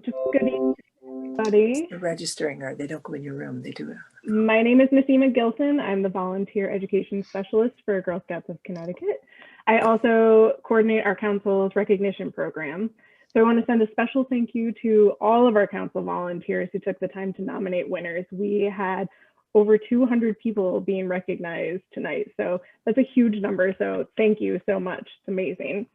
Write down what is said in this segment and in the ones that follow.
Just good evening, everybody. They're registering, or they don't go in your room, they do it. My name is Naseema Gilson. I'm the Volunteer Education Specialist for Girl Scouts of Connecticut. I also coordinate our council's recognition program. So I want to send a special thank you to all of our council volunteers who took the time to nominate winners. We had over 200 people being recognized tonight. So that's a huge number. So thank you so much. It's amazing.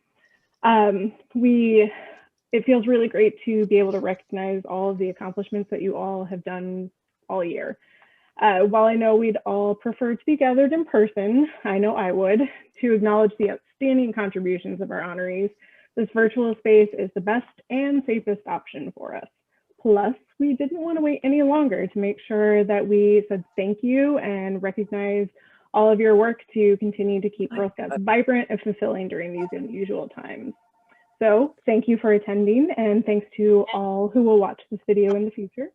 It feels really great to be able to recognize all of the accomplishments that you all have done all year. While I know we'd all prefer to be gathered in person, I know I would, to acknowledge the outstanding contributions of our honorees. This virtual space is the best and safest option for us. Plus, we didn't want to wait any longer to make sure that we said thank you and recognize all of your work to continue to keep Girl Scouts vibrant and fulfilling during these unusual times. So thank you for attending, and thanks to all who will watch this video in the future.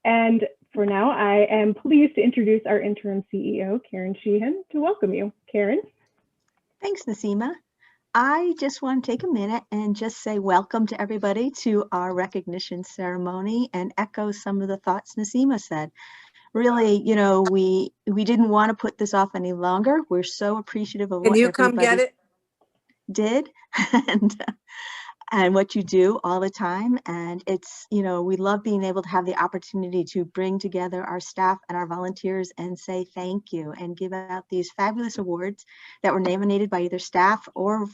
And for now, I am pleased to introduce our interim CEO, Karen Sheehan, to welcome you. Karen. Thanks, Naseema. I just want to take a minute and just say welcome to everybody to our recognition ceremony and echo some of the thoughts Naseema said. Really, you know, we didn't want to put this off any longer. We're so appreciative of what everybody Come get it? Did and what you do all the time. And it's, you know, we love being able to have the opportunity to bring together our staff and our volunteers and say thank you and give out these fabulous awards that were nominated by either staff or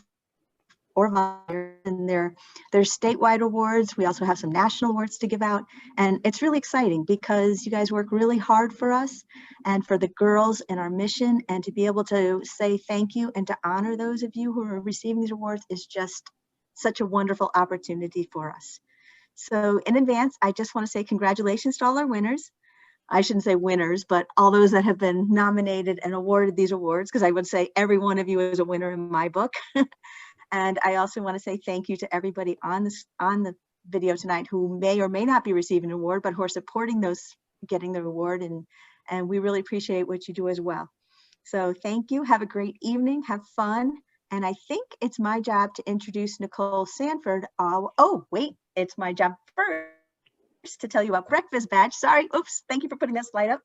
volunteers. And they're statewide awards. We also have some national awards to give out. And it's really exciting because you guys work really hard for us and for the girls in our mission, and to be able to say thank you and to honor those of you who are receiving these awards is just such a wonderful opportunity for us. So in advance, I just want to say congratulations to all our winners. I shouldn't say winners, but all those that have been nominated and awarded these awards, because I would say every one of you is a winner in my book. And I also want to say thank you to everybody on the video tonight who may or may not be receiving an award, but who are supporting those getting the award, and we really appreciate what you do as well. So thank you. Have a great evening. Have fun. And I think it's my job to introduce Nicole Sanford. Oh, wait, it's my job first to tell you about Breakfast Badge. Sorry, oops, thank you for putting that slide up.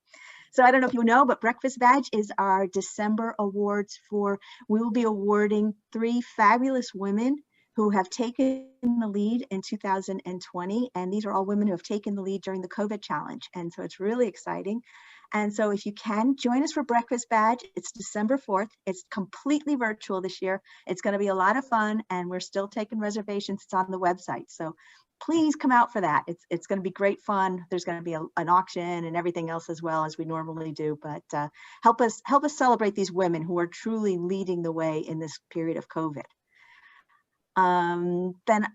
So I don't know if you know, but Breakfast Badge is our December awards we will be awarding 3 fabulous women who have taken the lead in 2020. And these are all women who have taken the lead during the COVID challenge. And so it's really exciting. And so if you can, join us for Breakfast Badge. It's December 4th. It's completely virtual this year. It's going to be a lot of fun, and we're still taking reservations. It's on the website. So please come out for that. It's going to be great fun. There's going to be an auction and everything else as well as we normally do. But help us celebrate these women who are truly leading the way in this period of COVID. Then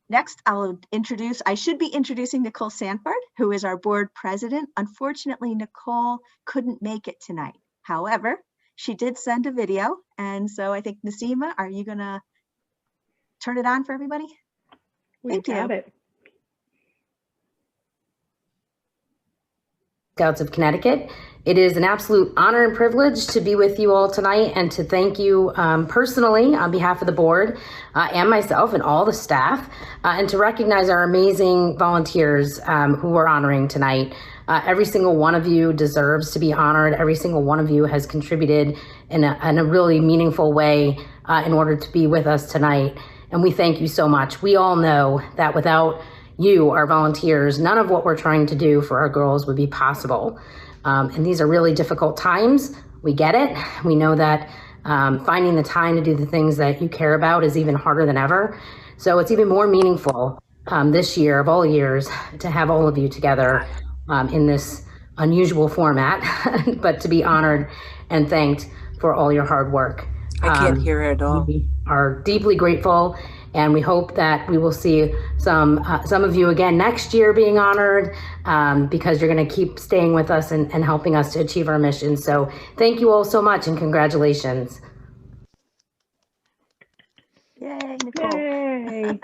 next, I should be introducing Nicole Sanford, who is our board president. Unfortunately, Nicole couldn't make it tonight. However, she did send a video. And so I think, Naseema, are you gonna turn it on for everybody? Thank you. It. Scouts of Connecticut. It is an absolute honor and privilege to be with you all tonight and to thank you personally on behalf of the board and myself and all the staff, and to recognize our amazing volunteers who we're honoring tonight. Every single one of you deserves to be honored. Every single one of you has contributed in a really meaningful way in order to be with us tonight. And we thank you so much. We all know that without you, our volunteers, none of what we're trying to do for our girls would be possible. And these are really difficult times. We get it. We know that finding the time to do the things that you care about is even harder than ever. So it's even more meaningful this year of all years to have all of you together in this unusual format, but to be honored and thanked for all your hard work. I can't hear it at all. We are deeply grateful, and we hope that we will see some of you again next year being honored, because you're going to keep staying with us and helping us to achieve our mission. So thank you all so much, and congratulations. Yay, Nicole. Yay.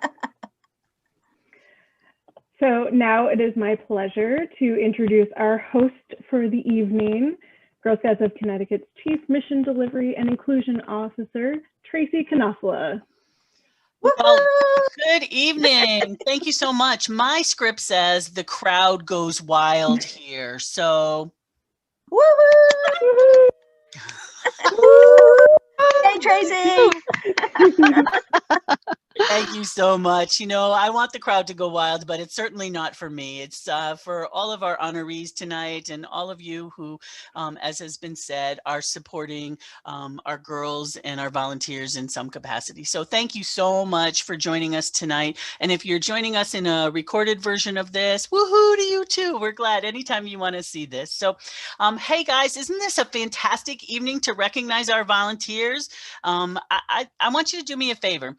So now it is my pleasure to introduce our host for the evening, Girl Scouts of Connecticut's Chief Mission Delivery and Inclusion Officer, Tracy Knopfler. Well, good evening. Thank you so much. My script says the crowd goes wild here. So, Woohoo! Hey, Tracy. thank you so much. You know, I want the crowd to go wild, but it's certainly not for me. It's for all of our honorees tonight and all of you who, as has been said, are supporting our girls and our volunteers in some capacity. So thank you so much for joining us tonight. And if you're joining us in a recorded version of this, woohoo to you too. We're glad anytime you want to see this. So, hey guys, isn't this a fantastic evening to recognize our volunteers? I want you to do me a favor.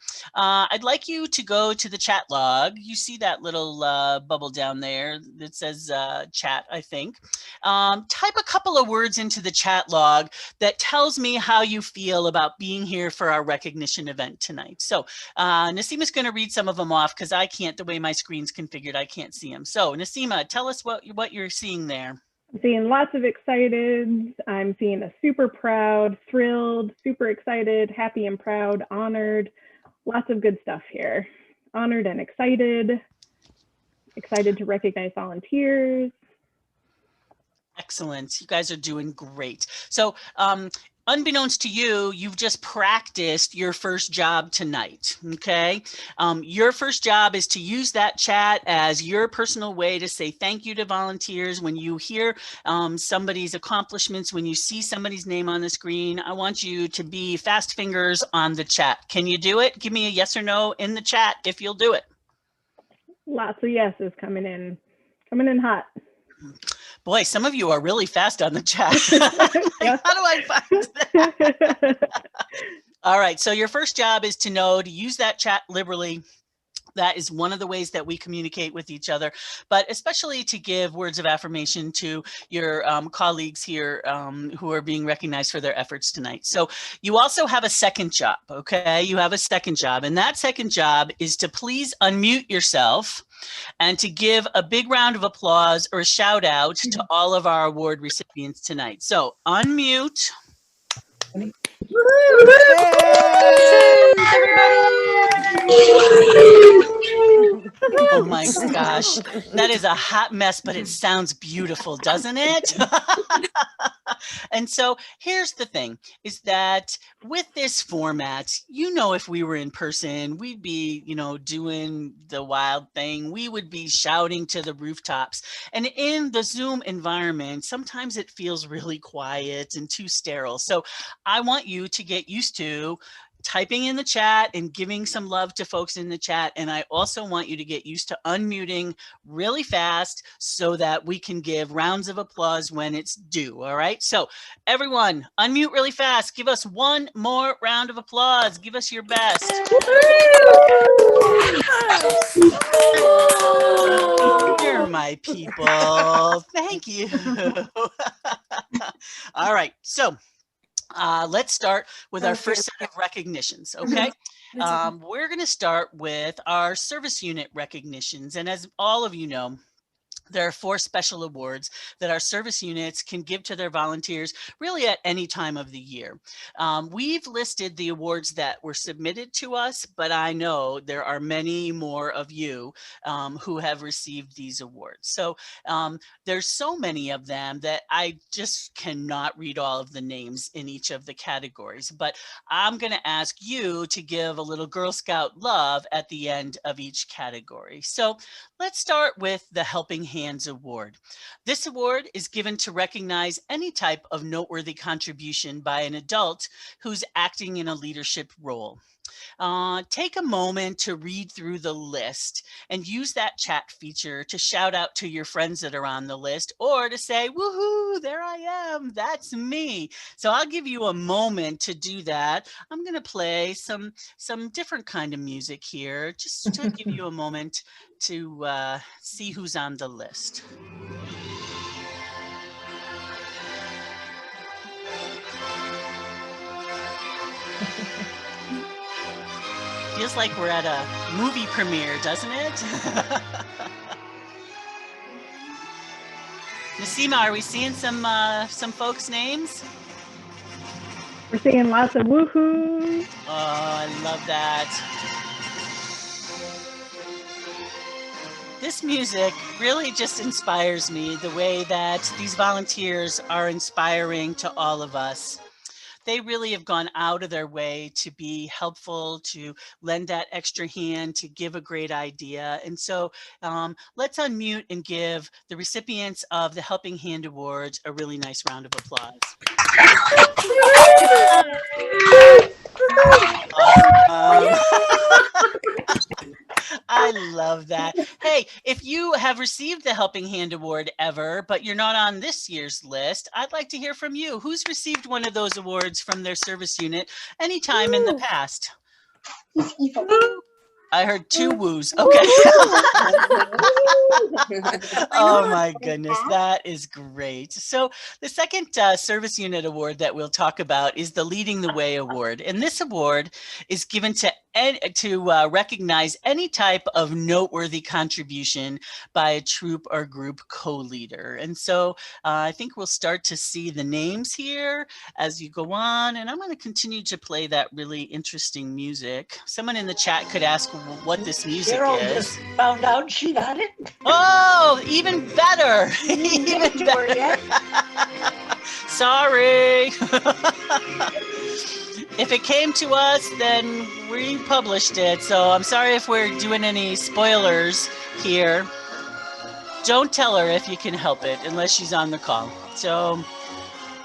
I'd like you to go to the chat log. You see that little bubble down there that says chat, I think. Type a couple of words into the chat log that tells me how you feel about being here for our recognition event tonight. So Nasima's going to read some of them off because I can't, the way my screen's configured, I can't see them. So Nasima, tell us what you're seeing there. I'm seeing lots of excited. I'm seeing a super proud, thrilled, super excited, happy and proud, honored. Lots of good stuff here. Honored and excited. Excited to recognize volunteers. Excellent. You guys are doing great. So unbeknownst to you, you've just practiced your first job tonight, okay? Your first job is to use that chat as your personal way to say thank you to volunteers. When you hear somebody's accomplishments, when you see somebody's name on the screen, I want you to be fast fingers on the chat. Can you do it? Give me a yes or no in the chat if you'll do it. Lots of yeses coming in hot. Boy, some of you are really fast on the chat. Like, how do I find that? All right, so your first job is to know to use that chat liberally. That is one of the ways that we communicate with each other, but especially to give words of affirmation to your colleagues here who are being recognized for their efforts tonight. So you also have a second job, okay? You have a second job, and that second job is to please unmute yourself and to give a big round of applause or a shout out to all of our award recipients tonight. So unmute. Oh my gosh, that is a hot mess, but it sounds beautiful, doesn't it? And so here's the thing, is that with this format, you know, if we were in person, we'd be, you know, doing the wild thing. We would be shouting to the rooftops. And in the Zoom environment, sometimes it feels really quiet and too sterile. So I want you to get used to typing in the chat and giving some love to folks in the chat. And I also want you to get used to unmuting really fast so that we can give rounds of applause when it's due. All right. So everyone unmute really fast. Give us one more round of applause. Give us your best. You're my people. Thank you. All right. So let's start with our first set of recognitions, okay? We're going to start with our service unit recognitions. And as all of you know, there are 4 special awards that our service units can give to their volunteers really at any time of the year. We've listed the awards that were submitted to us, but I know there are many more of you who have received these awards. So there's so many of them that I just cannot read all of the names in each of the categories, but I'm going to ask you to give a little Girl Scout love at the end of each category. So let's start with the Helping Hands Award. This award is given to recognize any type of noteworthy contribution by an adult who's acting in a leadership role. Take a moment to read through the list and use that chat feature to shout out to your friends that are on the list or to say, woohoo, there I am, that's me. So I'll give you a moment to do that. I'm going to play some different kind of music here just to give you a moment to see who's on the list. Feels like we're at a movie premiere, doesn't it? Nasima, are we seeing some folks' names? We're seeing lots of woohoo. Oh, I love that. this music really just inspires me, the way that these volunteers are inspiring to all of us. They really have gone out of their way to be helpful, to lend that extra hand, to give a great idea. And so let's unmute and give the recipients of the Helping Hand Awards a really nice round of applause. Awesome. I love that. Hey, if you have received the Helping Hand Award ever, but you're not on this year's list, I'd like to hear from you. Who's received one of those awards from their service unit anytime in the past? I heard 2 woos. Okay. Oh my goodness, that is great. So the second service unit award that we'll talk about is the Leading the Way Award. And this award is given to recognize any type of noteworthy contribution by a troop or group co-leader. And so I think we'll start to see the names here as you go on. And I'm going to continue to play that really interesting music. Someone in the chat could ask what this music Carol is. just found out she got it. Oh, even better. Even better. Sorry. If it came to us, then we published it. So I'm sorry if we're doing any spoilers here. Don't tell her if you can help it, unless she's on the call. So,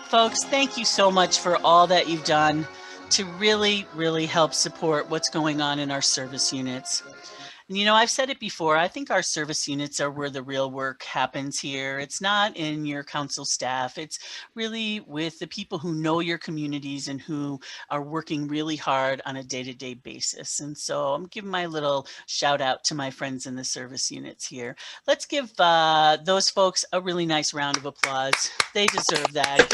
folks, thank you so much for all that you've done to really, really help support what's going on in our service units. And, you know, I've said it before, I think our service units are where the real work happens here. It's not in your council staff. It's really with the people who know your communities and who are working really hard on a day-to-day basis. And so I'm giving my little shout out to my friends in the service units here. Let's give those folks a really nice round of applause. They deserve that.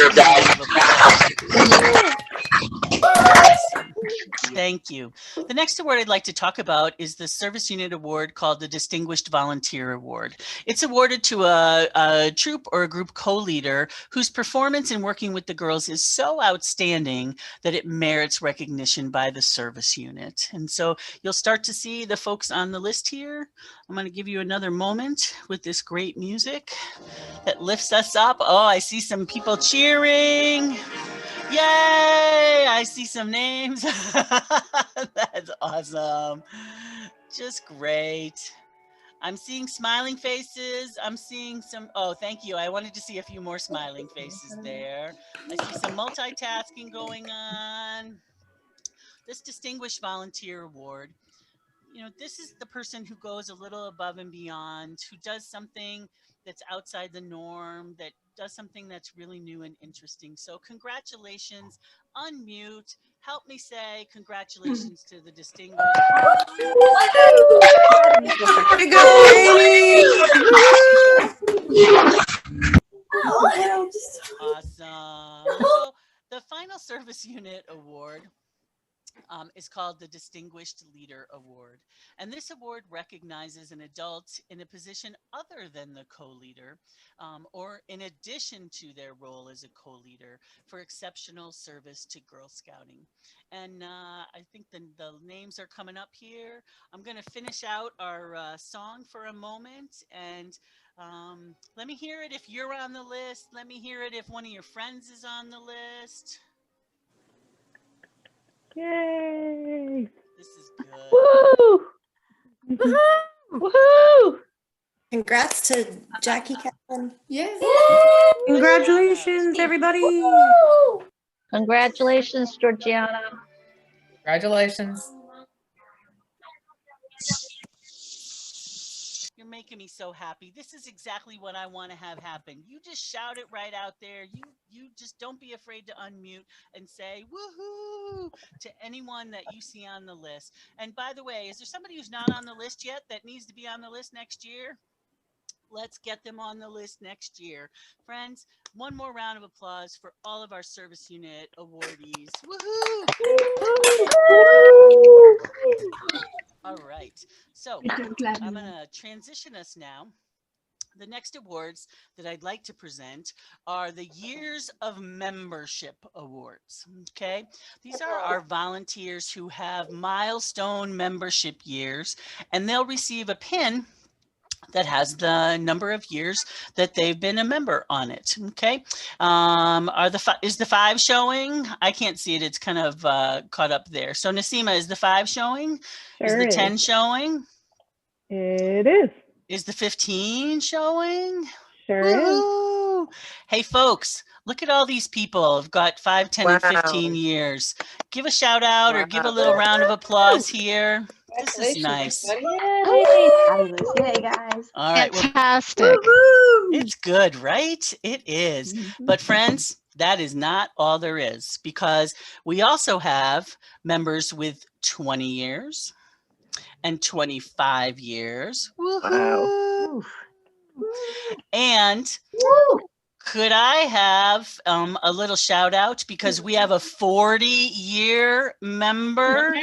Thank you. The next award I'd like to talk about is the service unit award called the Distinguished Volunteer Award. It's awarded to a troop or a group co-leader whose performance in working with the girls is so outstanding that it merits recognition by the service unit. And so you'll start to see the folks on the list here. I'm going to give you another moment with this great music that lifts us up. Oh, I see some people cheering. Yay! I see some names. That's awesome. Just great. I'm seeing smiling faces. I'm seeing some, oh, thank you. I wanted to see a few more smiling faces there. I see some multitasking going on. This Distinguished Volunteer Award, you know, this is the person who goes a little above and beyond, who does something that's outside the norm, that does something that's really new and interesting. So congratulations, unmute, help me say congratulations to the distinguished. Way to go, Amy! Awesome. So the final service unit award is called the Distinguished Leader Award. And this award recognizes an adult in a position other than the co-leader or in addition to their role as a co-leader for exceptional service to Girl Scouting. And I think the names are coming up here. I'm going to finish out our song for a moment, and let me hear it if you're on the list. Let me hear it if one of your friends is on the list. Yay! This is good. Woo! Woohoo! Woohoo! Congrats to Jackie Kaplan. Yes. Congratulations, everybody. Congratulations, Georgiana. Congratulations. You're making me so happy. This is exactly what I want to have happen. You just shout it right out there. You just don't be afraid to unmute and say woohoo to anyone that you see on the list. And by the way, is there somebody who's not on the list yet that needs to be on the list next year? Let's get them on the list next year. Friends, one more round of applause for all of our service unit awardees. Woohoo! All right, so I'm going to transition us now. The next awards that I'd like to present are the Years of Membership Awards, okay? These are our volunteers who have milestone membership years, and they'll receive a pin that has the number of years that they've been a member on it. Okay. Is the 5 showing? I can't see it. It's kind of caught up there. So Nasima, is the 5 showing? Is Sure the is. 10 showing? It is. Is the 15 showing? Sure is. Woohoo! Hey folks, look at all these people who've got 5, 10, and 15 years. Give a shout out or give a little round of applause here. This is nice. Fabulous. Yay, guys. All right. Well, Fantastic. it's good, right? It is. But friends, that is not all there is, because we also have members with 20 years and 25 years. Woohoo! And could I have a little shout out, because we have a 40-year member.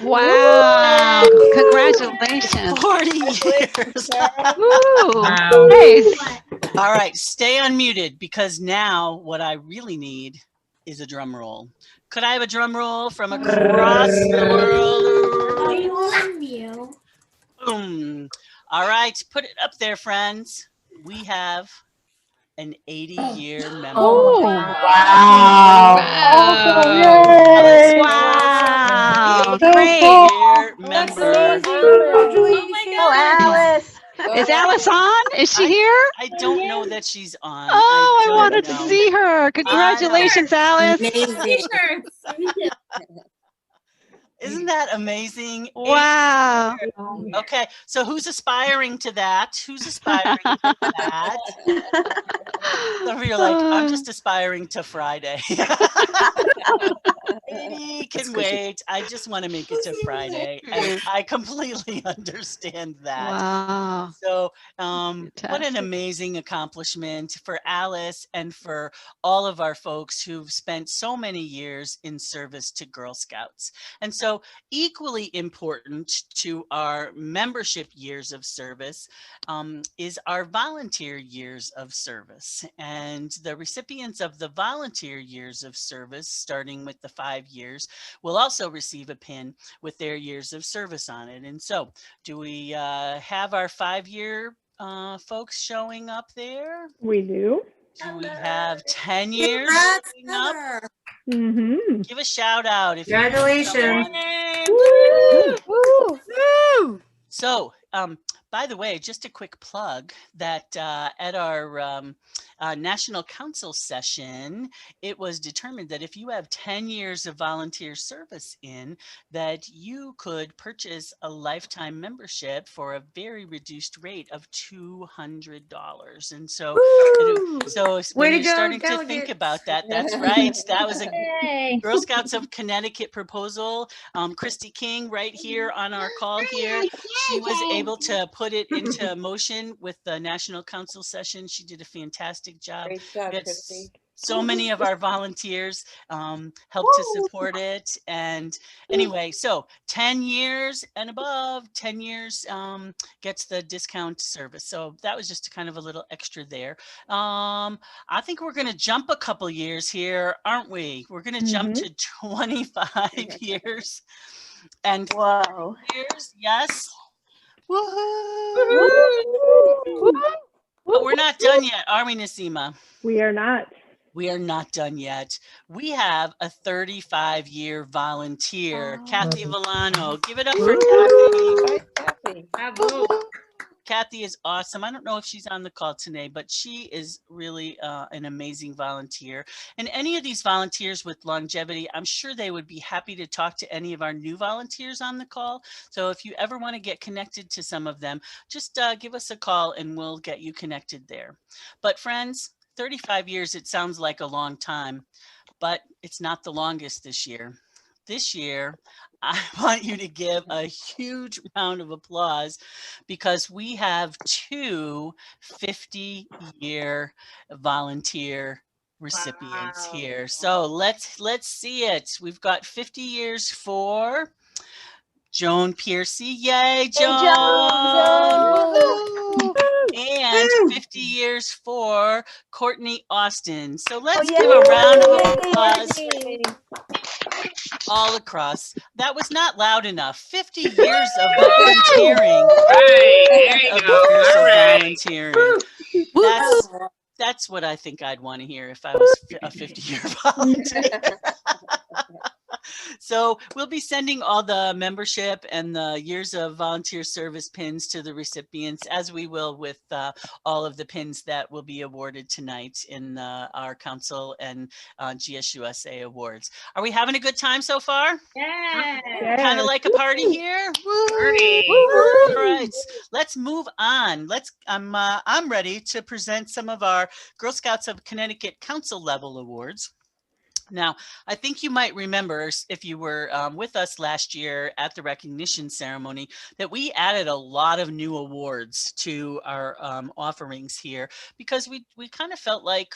Wow. Congratulations. 40 years. Woo. Wow. Nice. All right, stay unmuted, because now what I really need is a drum roll. Could I have a drum roll from across the world? I love you. Boom. All right, put it up there, friends. We have an 80-year member. Oh, Wow. wow. Great. Great. 80-year member. Oh, Alice. Is Alice on? Is she here? I don't know that she's on. Oh, I don't wanted to know. see her. Congratulations, Alice. Amazing. Isn't that amazing? Wow. Okay, so who's aspiring to that? Who's aspiring to that? Some of you are like, I'm just aspiring to Friday. Maybe can wait. I just want to make it to Friday. And I completely understand that. Wow. So what an Fantastic. amazing accomplishment for Alice and for all of our folks who've spent so many years in service to Girl Scouts. And so equally important to our membership years of service is our volunteer years of service. And the recipients of the volunteer years of service, starting with the 5 years, will also receive a pin with their years of service on it. And so do we have our 5-year folks showing up there? We do. Do we have 10 years Congrats, showing up? Heather. Mm-hmm. Give a shout out. If Congratulations. Woo. So, by the way, just a quick plug that at our National Council session, it was determined that if you have 10 years of volunteer service in, that you could purchase a lifetime membership for a very reduced rate of $200. And so, Way when to you're go, starting to think delegates. about that, that's right. That was a Girl Scouts of Connecticut proposal. Christy King, right here on our call here, she was able to put it into motion with the National Council session. She did a fantastic job. Great job, We had Christy. so many of our volunteers helped to support it. And anyway, so 10 years and above, 10 years gets the discount service. So that was just kind of a little extra there. I think we're going to jump a couple years here, aren't we? We're going to jump to 25 years and Whoa. years. Yes. Woohoo! But we're not done yet, are we, Nasima? We are not. We are not done yet. We have a 35-year volunteer, Kathy Villano. Give it up for Kathy. Kathy. Kathy is awesome. I don't know if she's on the call today, but she is really an amazing volunteer. And any of these volunteers with longevity, I'm sure they would be happy to talk to any of our new volunteers on the call. So if you ever want to get connected to some of them, just give us a call and we'll get you connected there. But friends, 35 years, it sounds like a long time, but it's not the longest this year. This year, I want you to give a huge round of applause because we have 2 50-year volunteer recipients here. So let's see it. We've got 50 years for Joan Piercy. Yay, Joan! Woo! And 50 years for Courtney Austin. So let's give a round of applause all across. That was not loud enough. 50 years of volunteering. Right, there you Of go. years All of right. volunteering. That's what I think I'd want to hear if I was a 50-year volunteer. So we'll be sending all the membership and the years of volunteer service pins to the recipients, as we will with all of the pins that will be awarded tonight in our council and GSUSA awards. Are we having a good time so far? Yeah. Kind of like a party here? Party. All right, let's move on. I'm ready to present some of our Girl Scouts of Connecticut Council level awards. Now, I think you might remember, if you were with us last year at the recognition ceremony, that we added a lot of new awards to our offerings here, because we kind of felt like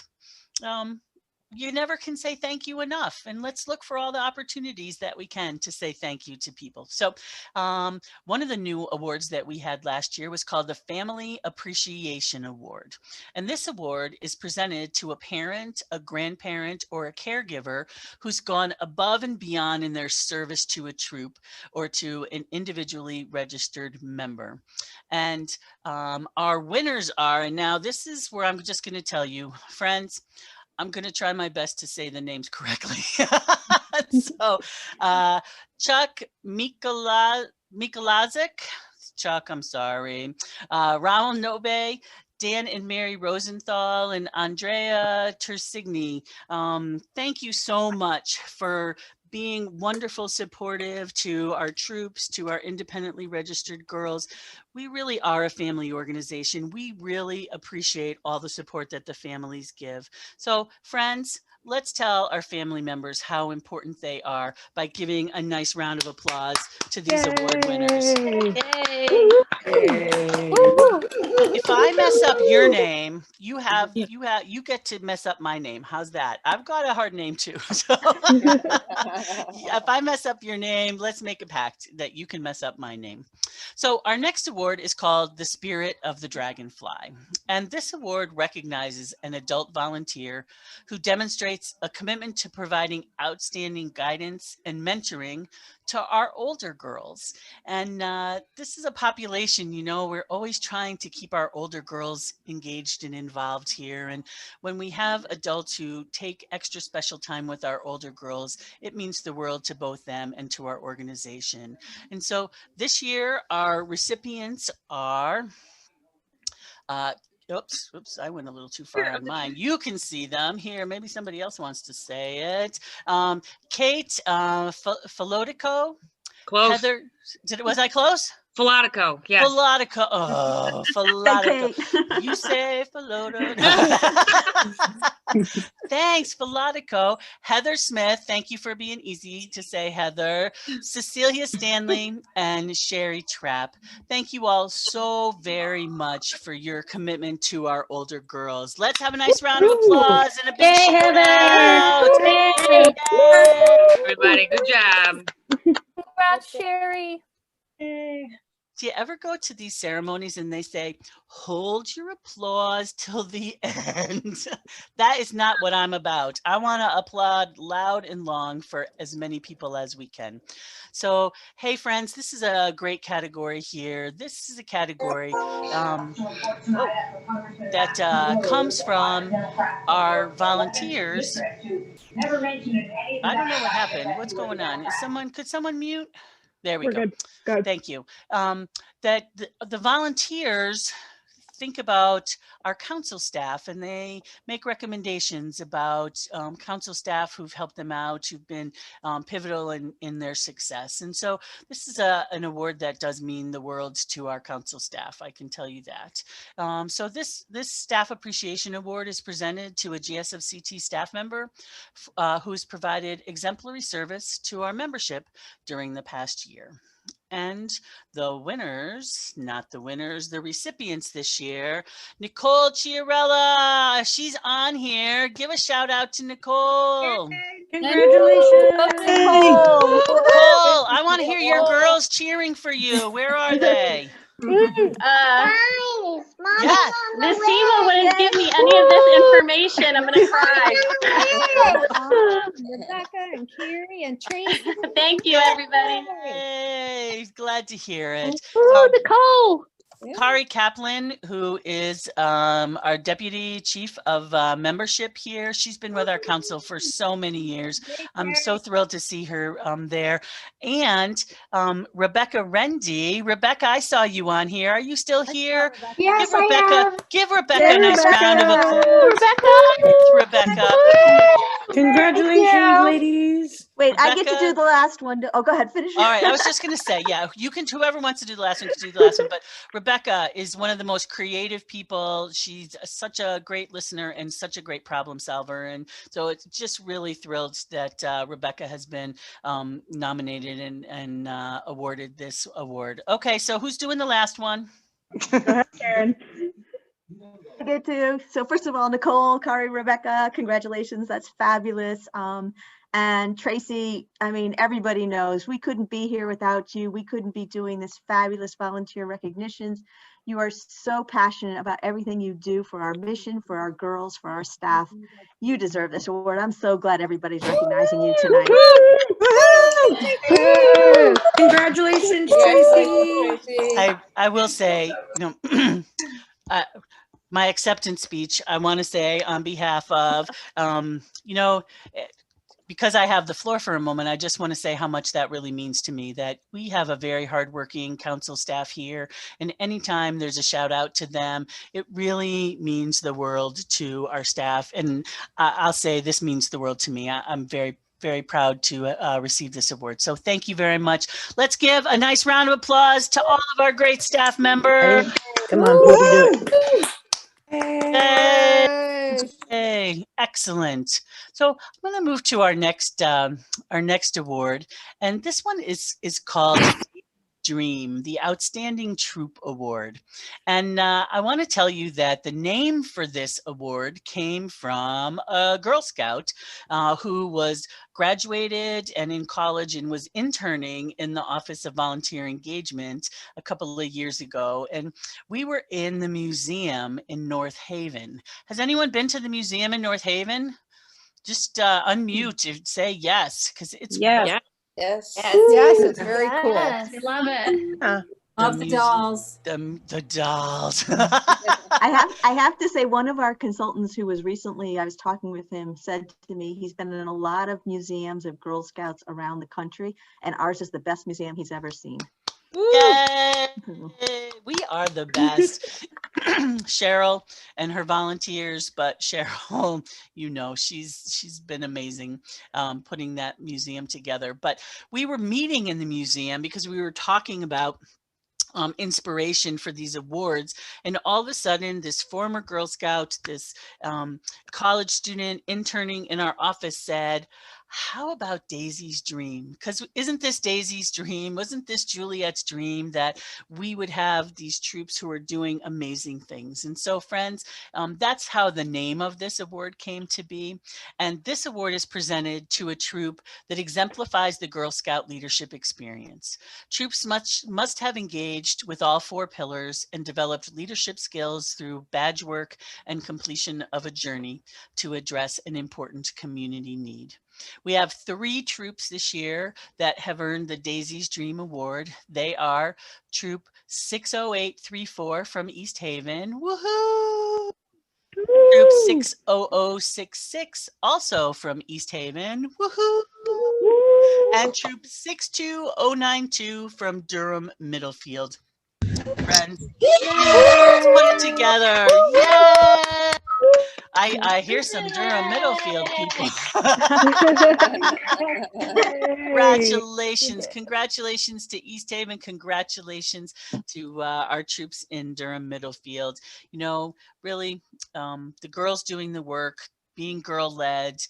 you never can say thank you enough, and let's look for all the opportunities that we can to say thank you to people. So one of the new awards that we had last year was called the Family Appreciation Award. And this award is presented to a parent, a grandparent, or a caregiver who's gone above and beyond in their service to a troop or to an individually registered member. And our winners are, and now this is where I'm just going to tell you, friends, I'm going to try my best to say the names correctly. So Chuck Mikolazic, Chuck, I'm sorry, Raul Nobe, Dan and Mary Rosenthal, and Andrea Tersigni. Thank you so much for being wonderful, supportive to our troops, to our independently registered girls. We really are a family organization. We really appreciate all the support that the families give. So friends, let's tell our family members how important they are by giving a nice round of applause to these award winners. If I mess up your name, you get to mess up my name. How's that? I've got a hard name too. So if I mess up your name, let's make a pact that you can mess up my name. So our next award is called the Spirit of the Dragonfly. And this award recognizes an adult volunteer who demonstrates a commitment to providing outstanding guidance and mentoring to our older girls. And this is a population, you know, we're always trying to keep our older girls engaged and involved here. And when we have adults who take extra special time with our older girls, it means the world to both them and to our organization. And so this year, our recipients are, oops, I went a little too far on mine. You can see them here. Maybe somebody else wants to say it. Kate Filodico. Close. Heather, was I close? Filodico, yes. Filodico. Oh, Filodico. You say Filodico. Thanks, Filodico. Heather Smith, thank you for being easy to say, Heather. Cecilia Stanley and Sherry Trapp. Thank you all so very much for your commitment to our older girls. Let's have a nice round of applause and a big shout out. Yay. Everybody, good job. Congrats, Sherry. Do you ever go to these ceremonies and they say, hold your applause till the end? That is not what I'm about. I want to applaud loud and long for as many people as we can. So, hey friends, this is a great category here. This is a category that comes from our volunteers. I don't know what happened. What's going on? Could someone mute? There we go. Good. Thank you. That the volunteers think about our council staff, and they make recommendations about council staff who've helped them out, who've been pivotal in their success. And so this is an award that does mean the world to our council staff, I can tell you that. So this Staff Appreciation Award is presented to a GSFCT staff member who's provided exemplary service to our membership during the past year. And the winners, not the winners, the recipients this year, Nicole Chiarella, she's on here. Give a shout out to Nicole. Congratulations. Nicole, I want to hear your girls cheering for you. Where are they? Yes. Nasima wouldn't give me any of this information. I'm gonna cry. Rebecca and Carrie and Tracy. Thank you, everybody. Yay, glad to hear it. Oh, Nicole. Kari Kaplan, who is our Deputy Chief of Membership here. She's been with our council for so many years. I'm so thrilled to see her there. And Rebecca Rendy. Rebecca, I saw you on here. Are you still here? Yes, Give Rebecca a nice round of applause. Rebecca. Congratulations, ladies. Wait, I get to Rebecca- do the last one. Oh, go ahead, finish. All right, I was just going to say, yeah, you can, whoever wants to do the last one can do the last one, but Rebecca is one of the most creative people. She's such a great listener and such a great problem solver. And so it's just really thrilled that Rebecca has been nominated and awarded this award. Okay, so who's doing the last one? Go ahead, Karen. I get to. So first of all, Nicole, Kari, Rebecca, congratulations. That's fabulous. And Tracy, I mean, everybody knows we couldn't be here without you. We couldn't be doing this fabulous volunteer recognitions. You are so passionate about everything you do for our mission, for our girls, for our staff. You deserve this award. I'm so glad everybody's recognizing you tonight. Congratulations, Tracy. I will say, you know, my acceptance speech, I want to say on behalf of, you know, because I have the floor for a moment, I just want to say how much that really means to me, that we have a very hardworking council staff here. And anytime there's a shout out to them, it really means the world to our staff. And I'll say this means the world to me. I'm very, very proud to receive this award. So thank you very much. Let's give a nice round of applause to all of our great staff members. Come on, people, do it. Hey, excellent. So I'm going to move to our next award, and this one is called Dream, the Outstanding Troop Award. And I want to tell you that the name for this award came from a Girl Scout who was graduated and in college and was interning in the Office of Volunteer Engagement a couple of years ago. And we were in the museum in North Haven. Has anyone been to the museum in North Haven? Just unmute and say yes, because it's Yes. Yes. Yes, it's very cool. Yes, love it. Love the dolls. The dolls. I have to say, one of our consultants who was recently, I was talking with him, said to me, he's been in a lot of museums of Girl Scouts around the country, and ours is the best museum he's ever seen. Yay! We are the best. Cheryl and her volunteers, but Cheryl, you know, she's been amazing putting that museum together. But we were meeting in the museum because we were talking about inspiration for these awards, and all of a sudden this former Girl Scout, this college student interning in our office said, how about Daisy's dream? Because isn't this Daisy's dream? Wasn't this Juliet's dream that we would have these troops who are doing amazing things? And so friends, that's how the name of this award came to be. And this award is presented to a troop that exemplifies the Girl Scout leadership experience. Troops must have engaged with all four pillars and developed leadership skills through badge work and completion of a journey to address an important community need. We have 3 troops this year that have earned the Daisy's Dream Award. They are Troop 60834 from East Haven. Woohoo! Troop 60066, also from East Haven. Woohoo! And Troop 62092 from Durham Middlefield. Friends, let's put it together. Yay! I hear some Durham Middlefield people. Congratulations. Congratulations to East Haven. Congratulations to our troops in Durham Middlefield. You know, really, the girls doing the work, being girl-led,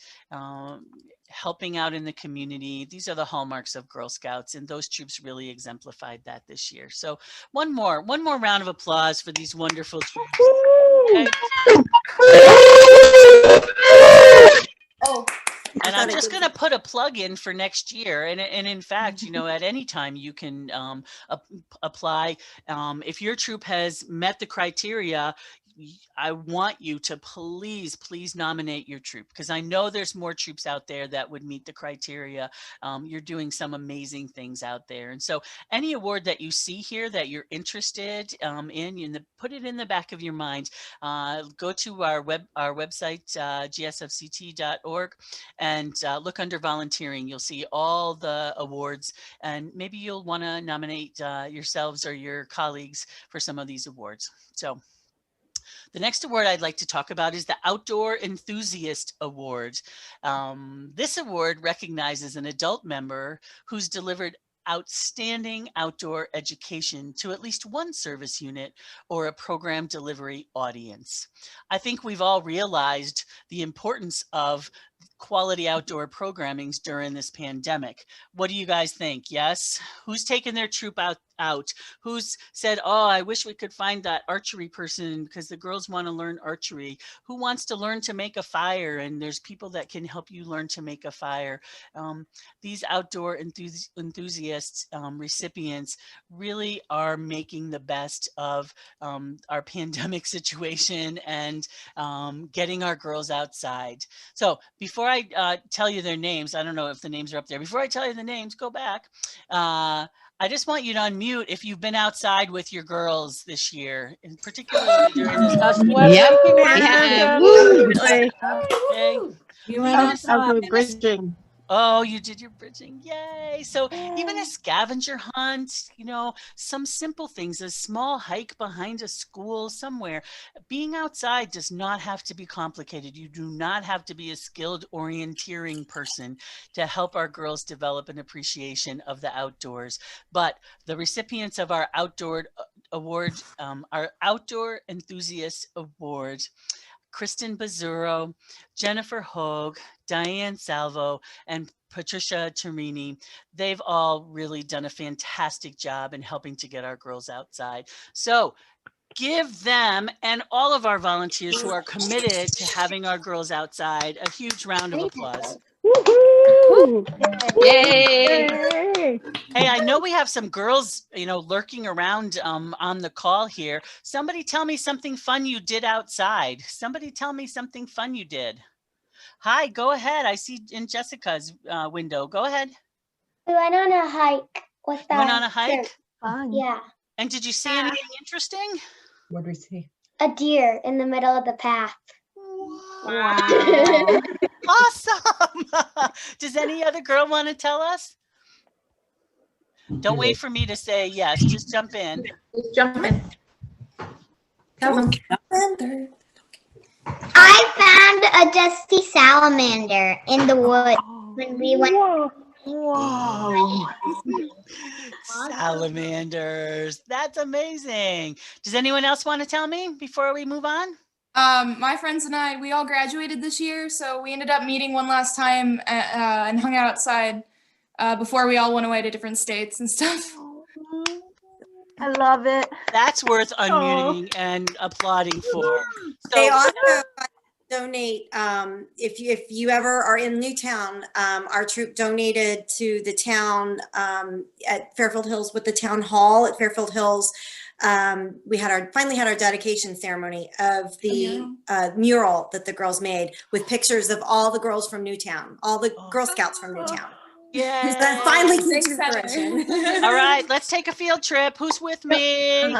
helping out in the community. These are the hallmarks of Girl Scouts, and those troops really exemplified that this year. So one more round of applause for these wonderful troops. Okay. Oh, And I'm just going to put a plug in for next year. And in fact, you know, at any time you can apply. If your troop has met the criteria, I want you to please nominate your troop, because I know there's more troops out there that would meet the criteria. You're doing some amazing things out there. And so any award that you see here that you're interested in, put it in the back of your mind. Go to our website, gsfct.org, and look under volunteering. You'll see all the awards, and maybe you'll want to nominate yourselves or your colleagues for some of these awards. So the next award I'd like to talk about is the Outdoor Enthusiast Award. This award recognizes an adult member who's delivered outstanding outdoor education to at least one service unit or a program delivery audience. I think we've all realized the importance of quality outdoor programmings during this pandemic. What do you guys think? Yes? Who's taken their troop out? Who's said, oh, I wish we could find that archery person because the girls want to learn archery? Who wants to learn to make a fire? And there's people that can help you learn to make a fire. These outdoor enthusiasts recipients really are making the best of our pandemic situation and getting our girls outside. So before I tell you their names, I don't know if the names are up there. Before I tell you the names, go back. I just want you to unmute if you've been outside with your girls this year, and particularly during this. Yep. Okay. You went bridging. Oh, you did your bridging. Yay. So even a scavenger hunt, you know, some simple things, a small hike behind a school somewhere. Being outside does not have to be complicated. You do not have to be a skilled orienteering person to help our girls develop an appreciation of the outdoors. But the recipients of our outdoor award, our Outdoor Enthusiast Award, Kristen Bazzuro, Jennifer Hogue, Diane Salvo, and Patricia Torini. They've all really done a fantastic job in helping to get our girls outside. So give them and all of our volunteers who are committed to having our girls outside a huge round of applause. Woohoo! Yay! Hey, I know we have some girls, you know, lurking around on the call here. Somebody tell me something fun you did outside. Somebody tell me something fun you did. Hi, go ahead. I see in Jessica's window. Go ahead. We went on a hike with You went on a hike? Yeah. And did you see anything interesting? What did we see? A deer in the middle of the path. Wow. Awesome. Does any other girl want to tell us? Don't wait for me to say yes. Just jump in. Just jump in. Tell them. I found a dusty salamander in the woods when we went. Whoa. Salamanders. That's amazing. Does anyone else want to tell me before we move on? My friends and I, we all graduated this year, so we ended up meeting one last time and hung out outside before we all went away to different states and stuff. I love it. That's worth unmuting and applauding for. So, they also donate, if you ever are in Newtown, our troop donated to the town at Fairfield Hills with the town hall at Fairfield Hills. We had finally had our dedication ceremony of the mural that the girls made with pictures of all the girls from Newtown, all the Girl Scouts from Newtown. Yeah. That finally came to fruition. All right, let's take a field trip. Who's with me?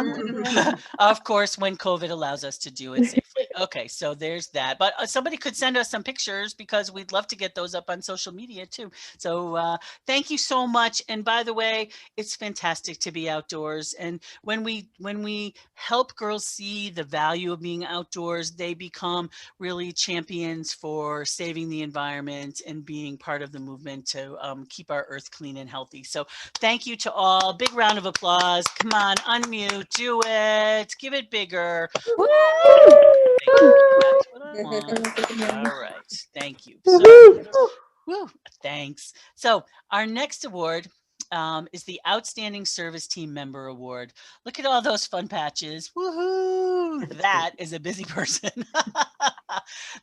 Of course, when COVID allows us to do it safely. Okay, so there's that. But somebody could send us some pictures because we'd love to get those up on social media too. So thank you so much. And by the way, it's fantastic to be outdoors. And when we help girls see the value of being outdoors, they become really champions for saving the environment and being part of the movement to keep our earth clean and healthy. So thank you to all. Big round of applause. Come on, unmute, do it. Give it bigger. Woo! That's what I want. All right, thank you. So, woo, thanks. So our next award is the Outstanding Service Team Member Award. Look at all those fun patches. Woohoo! That is a busy person.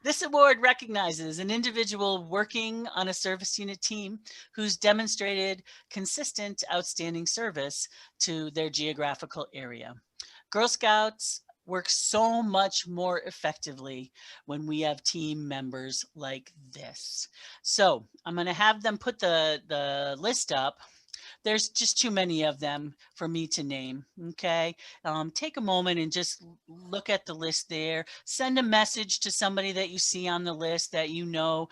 This award recognizes an individual working on a service unit team who's demonstrated consistent, outstanding service to their geographical area. Girl Scouts work so much more effectively when we have team members like this. So I'm going to have them put the list up. There's just too many of them for me to name, okay? Take a moment and just look at the list there. Send a message to somebody that you see on the list that you know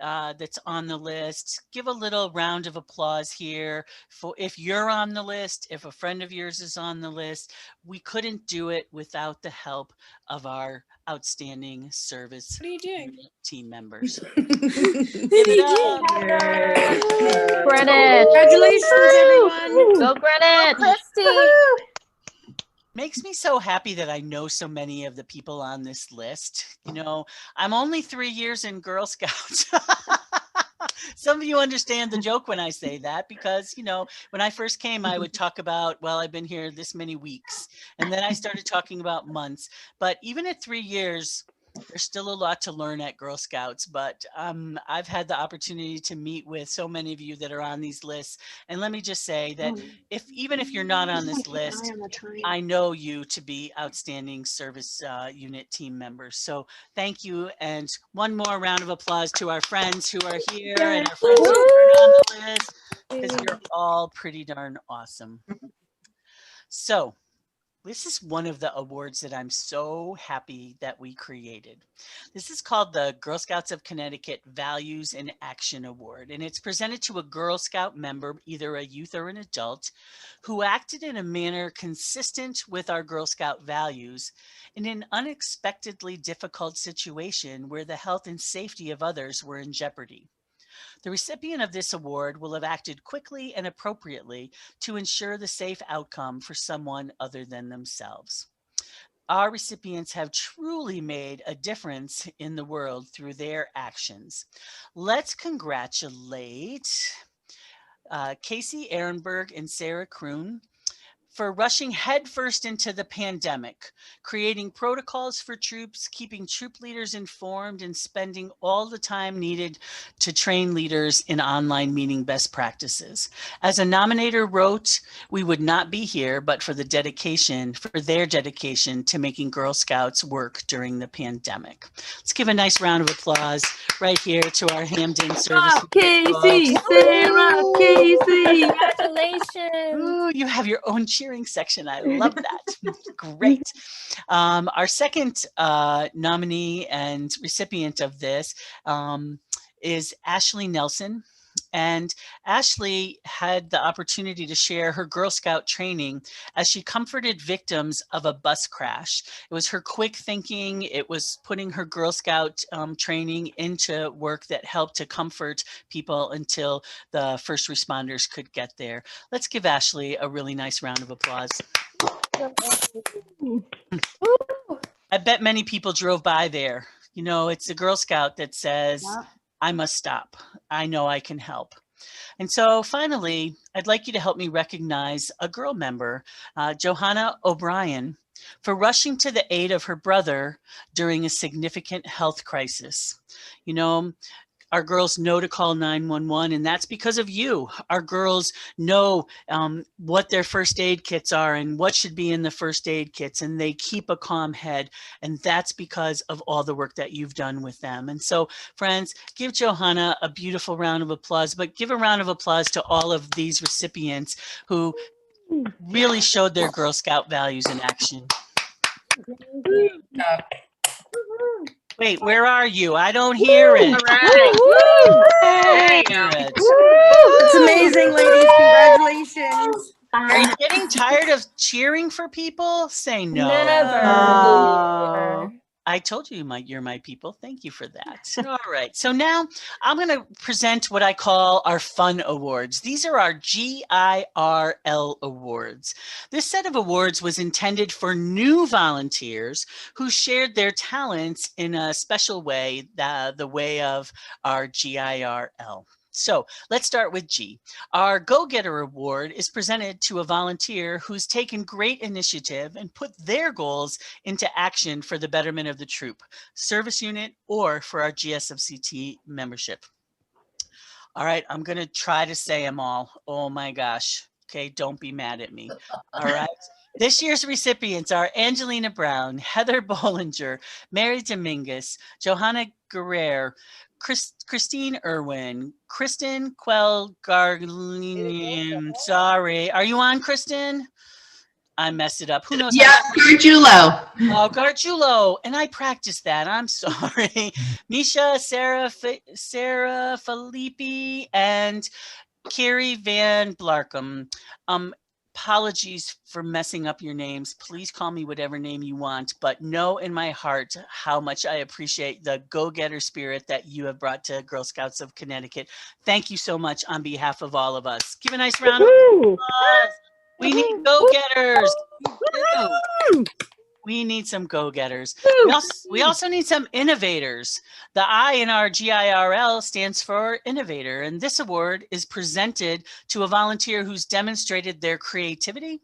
that's on the list. Give a little round of applause here for if you're on the list, if a friend of yours is on the list. We couldn't do it without the help of our outstanding service team members. Give it up. Greenwich. Congratulations, everyone. Go Greenwich. Makes me so happy that I know so many of the people on this list. You know, I'm only 3 years in Girl Scouts. Some of you understand the joke when I say that because, you know, when I first came, I would talk about, well, I've been here this many weeks. And then I started talking about months. But even at 3 years, there's still a lot to learn at Girl Scouts, but I've had the opportunity to meet with so many of you that are on these lists. And let me just say that even if you're not on this list, I know you to be outstanding service unit team members. So thank you. And one more round of applause to our friends who are here and our friends who are on the list, because you're all pretty darn awesome. So this is one of the awards that I'm so happy that we created. This is called the Girl Scouts of Connecticut Values in Action Award, and it's presented to a Girl Scout member, either a youth or an adult, who acted in a manner consistent with our Girl Scout values in an unexpectedly difficult situation where the health and safety of others were in jeopardy. The recipient of this award will have acted quickly and appropriately to ensure the safe outcome for someone other than themselves. Our recipients have truly made a difference in the world through their actions. Let's congratulate Casey Ehrenberg and Sarah Kroon for rushing headfirst into the pandemic, creating protocols for troops, keeping troop leaders informed, and spending all the time needed to train leaders in online meeting best practices. As a nominator wrote, we would not be here but for their dedication to making Girl Scouts work during the pandemic. Let's give a nice round of applause right here to our Hamden service. Casey, Sarah, Casey. Congratulations. Ooh, you have your own cheering section. I love that. Great. Our second nominee and recipient of this is Ashley Nelson. And Ashley had the opportunity to share her Girl Scout training as she comforted victims of a bus crash. It was her quick thinking. It was putting her Girl Scout training into work that helped to comfort people until the first responders could get there. Let's give Ashley a really nice round of applause. I bet many people drove by there. You know, it's a Girl Scout that says, I must stop. I know I can help. And so finally, I'd like you to help me recognize a girl member, Johanna O'Brien, for rushing to the aid of her brother during a significant health crisis. You know, our girls know to call 911, and that's because of you. Our girls know what their first aid kits are and what should be in the first aid kits, and they keep a calm head, and that's because of all the work that you've done with them. And so, friends, give Johanna a beautiful round of applause, but give a round of applause to all of these recipients who really showed their Girl Scout values in action. Wait, where are you? I don't hear it. All right. There you go. It's amazing, ladies. Congratulations. Are you getting tired of cheering for people? Say no. Never. I told you you're my people. Thank you for that. All right. So now I'm going to present what I call our fun awards. These are our GIRL awards. This set of awards was intended for new volunteers who shared their talents in a special way, the way of our GIRL. So let's start with G. Our Go-Getter Award is presented to a volunteer who's taken great initiative and put their goals into action for the betterment of the troop, service unit, or for our GSFCT membership. All right, I'm going to try to say them all. Oh my gosh. Okay, don't be mad at me. All right. This year's recipients are Angelina Brown, Heather Bollinger, Mary Dominguez, Johanna Guerrero, Christine Irwin, Kristen Quell Garlin. Sorry. Are you on, Kristen? I messed it up. Who knows? Yep, Gargiulo. Oh, Gargiulo. And I practiced that. I'm sorry. Misha, Sarah Filippi, and Carrie Van Blarkum. Apologies for messing up your names. Please call me whatever name you want, but know in my heart how much I appreciate the go-getter spirit that you have brought to Girl Scouts of Connecticut. Thank you so much on behalf of all of us. Give a nice round of applause. We need go-getters. We need some go-getters. We also need some innovators. The I in our GIRL stands for innovator, and this award is presented to a volunteer who's demonstrated their creativity,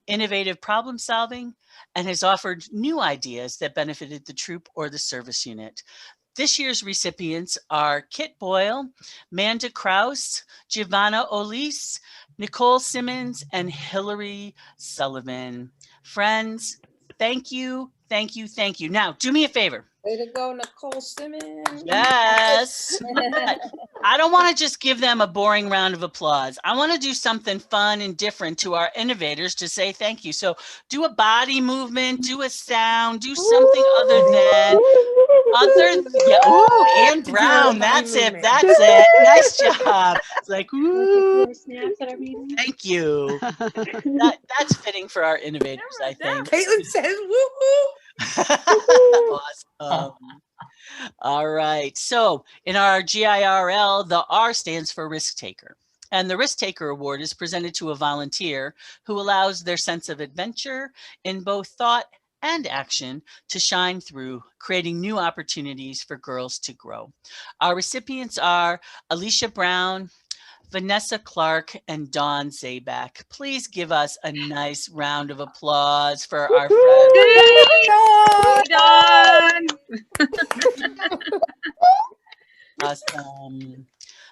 innovative problem solving, and has offered new ideas that benefited the troop or the service unit. This year's recipients are Kit Boyle, Manda Kraus, Giovanna Olise, Nicole Simmons, and Hillary Sullivan. Friends, thank you, thank you, thank you. Now, do me a favor. Way to go, Nicole Simmons. Yes. I don't want to just give them a boring round of applause. I want to do something fun and different to our innovators to say thank you. So do a body movement, do a sound, do something yeah, ooh, Ann Brown, that's it, that's it. Nice job. It's like, ooh, thank you. That's fitting for our innovators, I think. Caitlin says woo-hoo. Awesome. All right. So in our GIRL, the R stands for risk taker. And the Risk Taker Award is presented to a volunteer who allows their sense of adventure in both thought and action to shine through, creating new opportunities for girls to grow. Our recipients are Alicia Brown, Vanessa Clark, and Dawn Zabak. Please give us a nice round of applause for our friends. Awesome.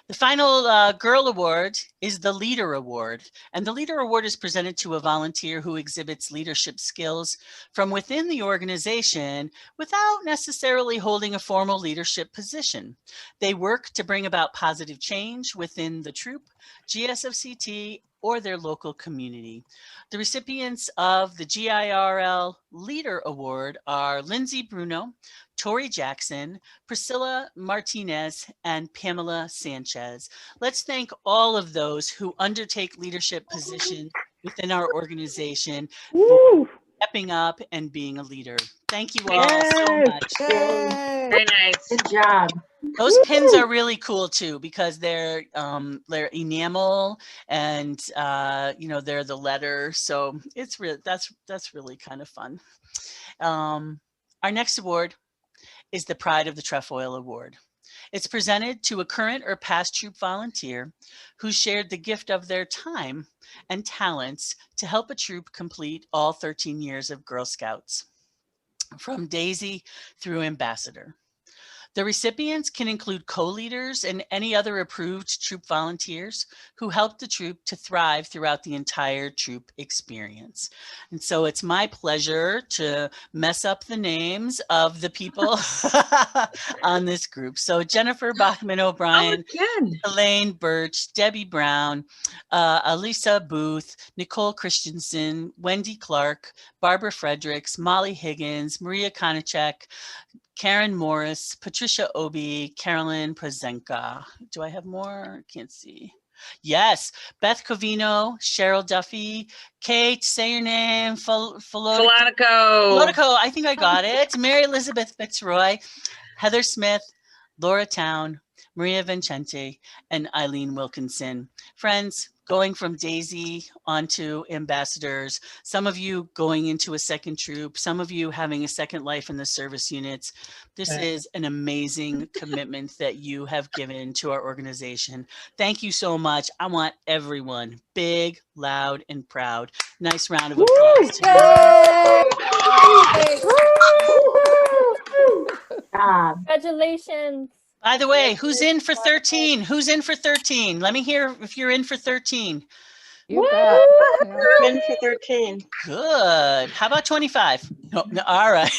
The final Girl Award is the Leader Award, and the Leader Award is presented to a volunteer who exhibits leadership skills from within the organization without necessarily holding a formal leadership position. They work to bring about positive change within the troop, GSFCT, or their local community. The recipients of the GIRL Leader Award are Lindsay Bruno, Tori Jackson, Priscilla Martinez, and Pamela Sanchez. Let's thank all of those who undertake leadership positions within our organization for stepping up and being a leader. Thank you all so much. Very nice. Good job. Those pins are really cool too because they're enamel and they're the letter, so it's really that's really kind of fun. Our next award is the Pride of the Trefoil Award. It's presented to a current or past troop volunteer who shared the gift of their time and talents to help a troop complete all 13 years of Girl Scouts, from Daisy through Ambassador. The recipients can include co-leaders and any other approved troop volunteers who help the troop to thrive throughout the entire troop experience. And so it's my pleasure to mess up the names of the people on this group. So Jennifer Bachman-O'Brien, Elaine Birch, Debbie Brown, Elisa Booth, Nicole Christensen, Wendy Clark, Barbara Fredericks, Molly Higgins, Maria Konachek, Karen Morris, Patricia Obi, Carolyn Prozenka. Do I have more? Can't see. Yes, Beth Covino, Cheryl Duffy, Kate, say your name, Filonico, I think I got it. Mary Elizabeth Fitzroy, Heather Smith, Laura Town, Maria Vincente, and Eileen Wilkinson. Friends, going from Daisy onto ambassadors, some of you going into a second troop, some of you having a second life in the service units. This is an amazing commitment that you have given to our organization. Thank you so much. I want everyone big, loud, and proud. Nice round of applause. Congratulations. By the way, who's in for 13? Who's in for 13? Let me hear if you're in for 13. You bet. We're in for 13. Good. How about 25? No, all right.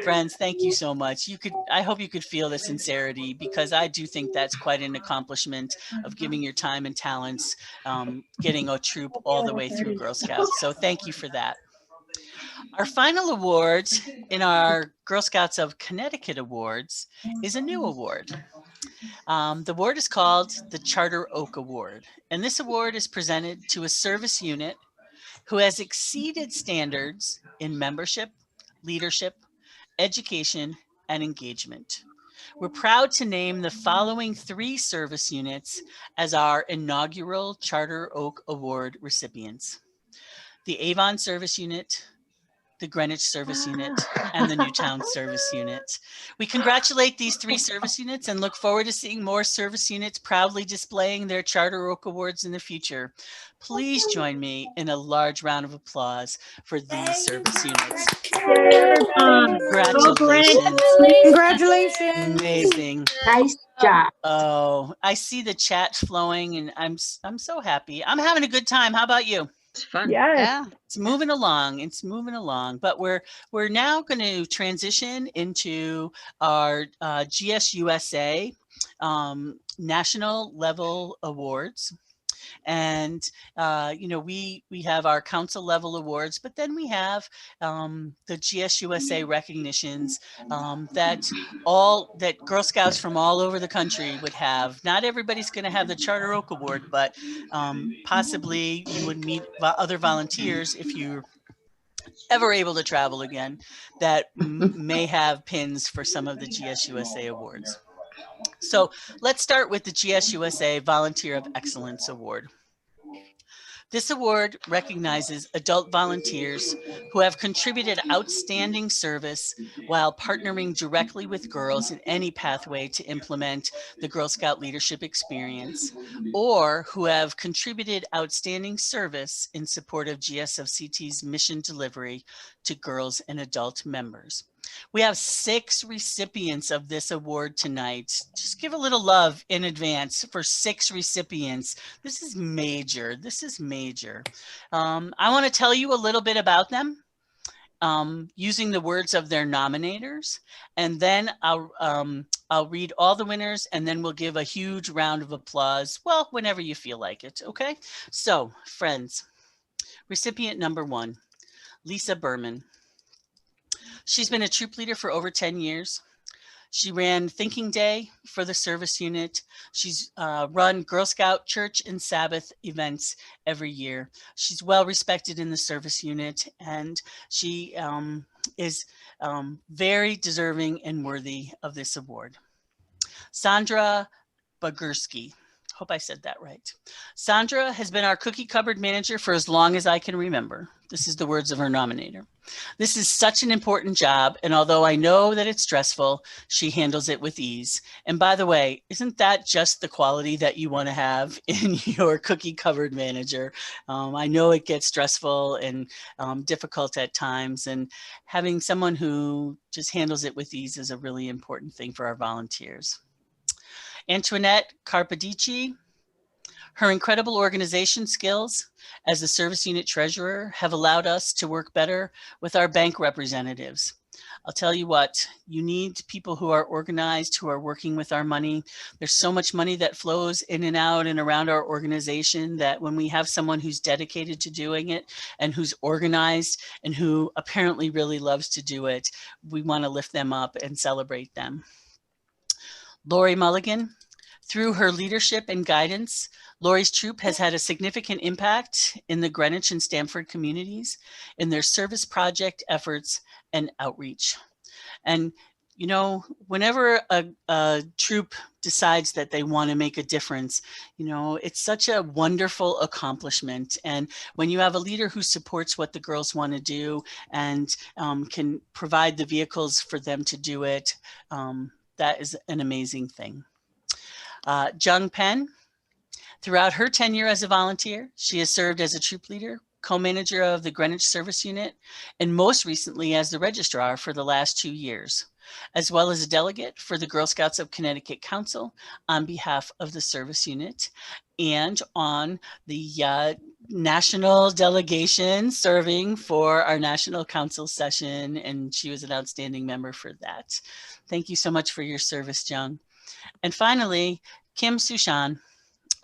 Friends, thank you so much. I hope you could feel the sincerity, because I do think that's quite an accomplishment of giving your time and talents, getting a troop all the way through Girl Scouts. So thank you for that. Our final award in our Girl Scouts of Connecticut Awards is a new award. The award is called the Charter Oak Award, and this award is presented to a service unit who has exceeded standards in membership, leadership, education, and engagement. We're proud to name the following 3 service units as our inaugural Charter Oak Award recipients: the Avon Service Unit, the Greenwich Service Unit, and the Newtown Service Unit. We congratulate these 3 service units and look forward to seeing more service units proudly displaying their Charter Oak Awards in the future. Please join me in a large round of applause for these service units. Congratulations. Congratulations. Amazing. Nice job. Oh, I see the chat flowing, and I'm so happy. I'm having a good time. How about you? It's fun. Yes. Yeah, it's moving along. It's moving along. But we're now going to transition into our GSUSA national level awards. And, you know, we have our council level awards, but then we have the GSUSA recognitions that Girl Scouts from all over the country would have. Not everybody's going to have the Charter Oak Award, but possibly you would meet other volunteers if you're ever able to travel again that may have pins for some of the GSUSA awards. So let's start with the GSUSA Volunteer of Excellence Award. This award recognizes adult volunteers who have contributed outstanding service while partnering directly with girls in any pathway to implement the Girl Scout leadership experience, or who have contributed outstanding service in support of GSFCT's mission delivery to girls and adult members. We have 6 recipients of this award tonight. Just give a little love in advance for 6 recipients. This is major. This is major. I want to tell you a little bit about them using the words of their nominators, and then I'll read all the winners, and then we'll give a huge round of applause. Well, whenever you feel like it. Okay. So, friends, recipient number 1, Lisa Berman. She's been a troop leader for over 10 years. She ran Thinking Day for the service unit. She's run Girl Scout Church and Sabbath events every year. She's well respected in the service unit, and she is very deserving and worthy of this award. Sandra Bagurski. Hope I said that right. Sandra has been our cookie cupboard manager for as long as I can remember. This is the words of her nominator. This is such an important job, and although I know that it's stressful, she handles it with ease. And by the way, isn't that just the quality that you want to have in your cookie cupboard manager? I know it gets stressful and difficult at times, and having someone who just handles it with ease is a really important thing for our volunteers. Antoinette Carpadici. Her incredible organization skills as the service unit treasurer have allowed us to work better with our bank representatives. I'll tell you what, you need people who are organized, who are working with our money. There's so much money that flows in and out and around our organization that when we have someone who's dedicated to doing it and who's organized and who apparently really loves to do it, we want to lift them up and celebrate them. Lori Mulligan. Through her leadership and guidance, Lori's troop has had a significant impact in the Greenwich and Stamford communities in their service project efforts and outreach. And You know, whenever a troop decides that they want to make a difference, you know, it's such a wonderful accomplishment. And when you have a leader who supports what the girls want to do and can provide the vehicles for them to do it, that is an amazing thing. Jung Pen, throughout her tenure as a volunteer, she has served as a troop leader, co-manager of the Greenwich Service Unit, and most recently as the registrar for the last 2 years, as well as a delegate for the Girl Scouts of Connecticut Council on behalf of the service unit, and on the national delegation serving for our national council session, and she was an outstanding member for that. Thank you so much for your service, Jung. And finally, Kim Sushan.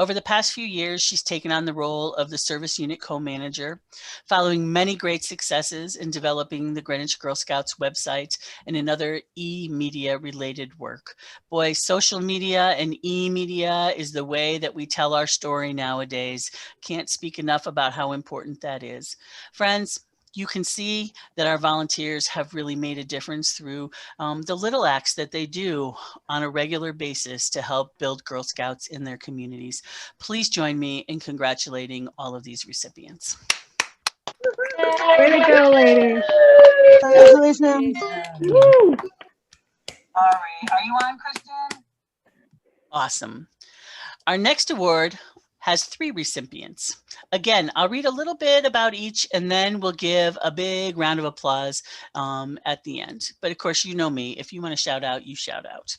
Over the past few years, she's taken on the role of the service unit co-manager, following many great successes in developing the Greenwich Girl Scouts website and in other e-media related work. Boy, social media and e-media is the way that we tell our story nowadays. Can't speak enough about how important that is. Friends, you can see that our volunteers have really made a difference through the little acts that they do on a regular basis to help build Girl Scouts in their communities. Please join me in congratulating all of these recipients. Way to go, ladies. Congratulations. Woo! All right, are you on, Kristen? Awesome. Our next award has 3 recipients. Again, I'll read a little bit about each and then we'll give a big round of applause at the end. But of course, you know me, if you want to shout out, you shout out.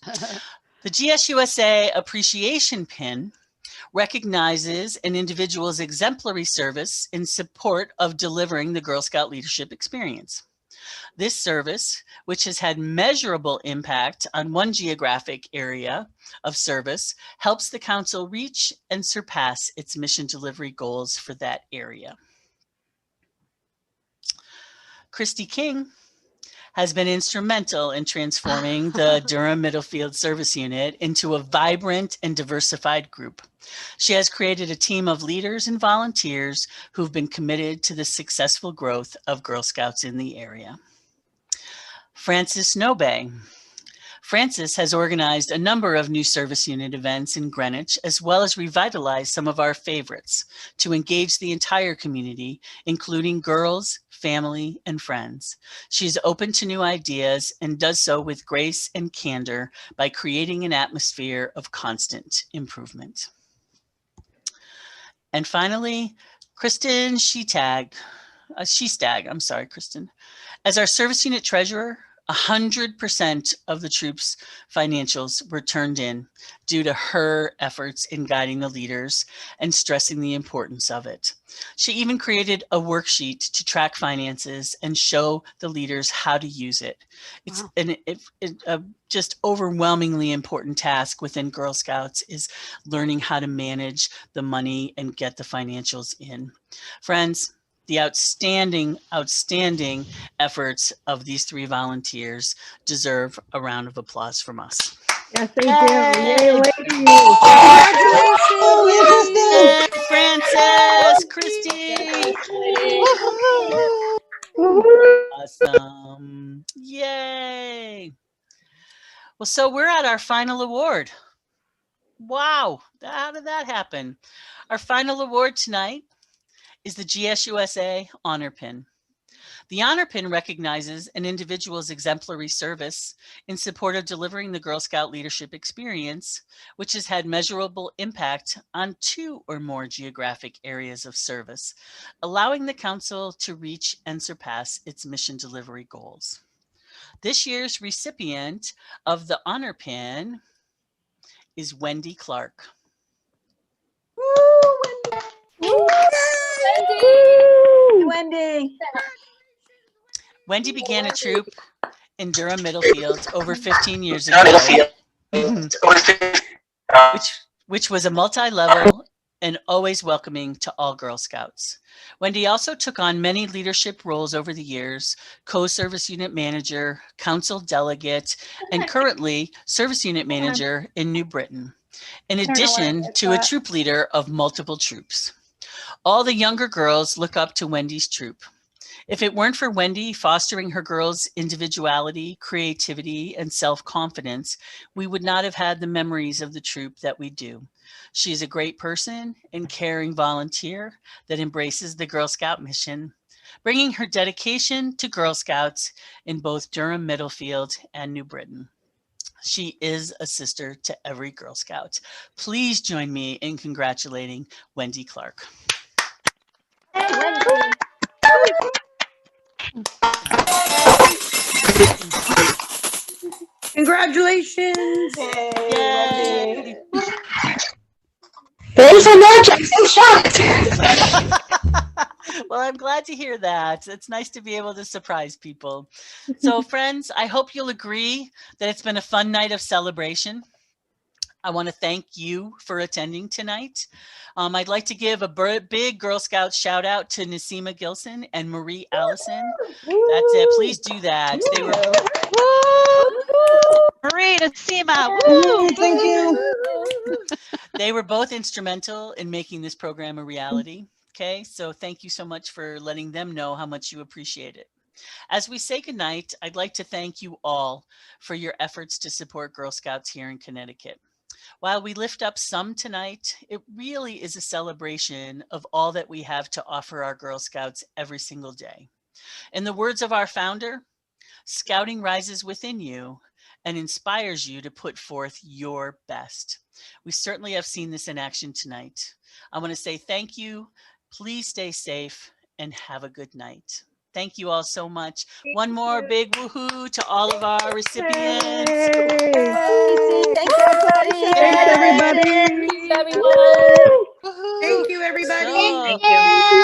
The GSUSA Appreciation Pin recognizes an individual's exemplary service in support of delivering the Girl Scout leadership experience. This service, which has had measurable impact on one geographic area of service, helps the council reach and surpass its mission delivery goals for that area. Christy King has been instrumental in transforming the Durham Middlefield Service Unit into a vibrant and diversified group. She has created a team of leaders and volunteers who've been committed to the successful growth of Girl Scouts in the area. Frances Nobe. Frances has organized a number of new service unit events in Greenwich, as well as revitalized some of our favorites to engage the entire community, including girls, family, and friends. She's open to new ideas and does so with grace and candor by creating an atmosphere of constant improvement. And finally, Kristen Shestag, Kristen. As our service unit treasurer, 100% of the troops' financials were turned in due to her efforts in guiding the leaders and stressing the importance of it. She even created a worksheet to track finances and show the leaders how to use it. It's a just overwhelmingly important task within Girl Scouts is learning how to manage the money and get the financials in. Friends, the outstanding efforts of these 3 volunteers deserve a round of applause from us. Yes, they do. Yay, ladies. Congratulations, Frances, Christy. Awesome. Yay. Well, so we're at our final award. Wow, how did that happen? Our final award tonight is the GSUSA Honor Pin. The Honor Pin recognizes an individual's exemplary service in support of delivering the Girl Scout leadership experience, which has had measurable impact on 2 or more geographic areas of service, allowing the council to reach and surpass its mission delivery goals. This year's recipient of the Honor Pin is Wendy Clark. Woo, Wendy. Wendy began a troop in Durham Middlefield over 15 years ago, which was a multi-level and always welcoming to all Girl Scouts. Wendy also took on many leadership roles over the years, co-service unit manager, council delegate, and currently service unit manager in New Britain, in addition to a troop leader of multiple troops. All the younger girls look up to Wendy's troop. If it weren't for Wendy fostering her girls' individuality, creativity, and self-confidence, we would not have had the memories of the troop that we do. She is a great person and caring volunteer that embraces the Girl Scout mission, bringing her dedication to Girl Scouts in both Durham, Middlefield, and New Britain. She is a sister to every Girl Scout. Please join me in congratulating Wendy Clark. Congratulations. Yay. Thanks so much. I'm so shocked. Well, I'm glad to hear that. It's nice to be able to surprise people. So friends, I hope you'll agree that it's been a fun night of celebration. I want to thank you for attending tonight. I'd like to give a big Girl Scout shout out to Nasima Gilson and Marie Allison. That's it. Please do that. They were Marie, Nasima. Thank you. They were both instrumental in making this program a reality. Okay, so thank you so much for letting them know how much you appreciate it. As we say goodnight, I'd like to thank you all for your efforts to support Girl Scouts here in Connecticut. While we lift up some tonight, it really is a celebration of all that we have to offer our Girl Scouts every single day. In the words of our founder, scouting rises within you and inspires you to put forth your best. We certainly have seen this in action tonight. I want to say thank you. Please stay safe and have a good night. Thank you all so much. One more big woohoo to all of our recipients. Thanks, everybody. Thanks, everybody. Thanks, everyone. Thank you, everybody. So, Thank you.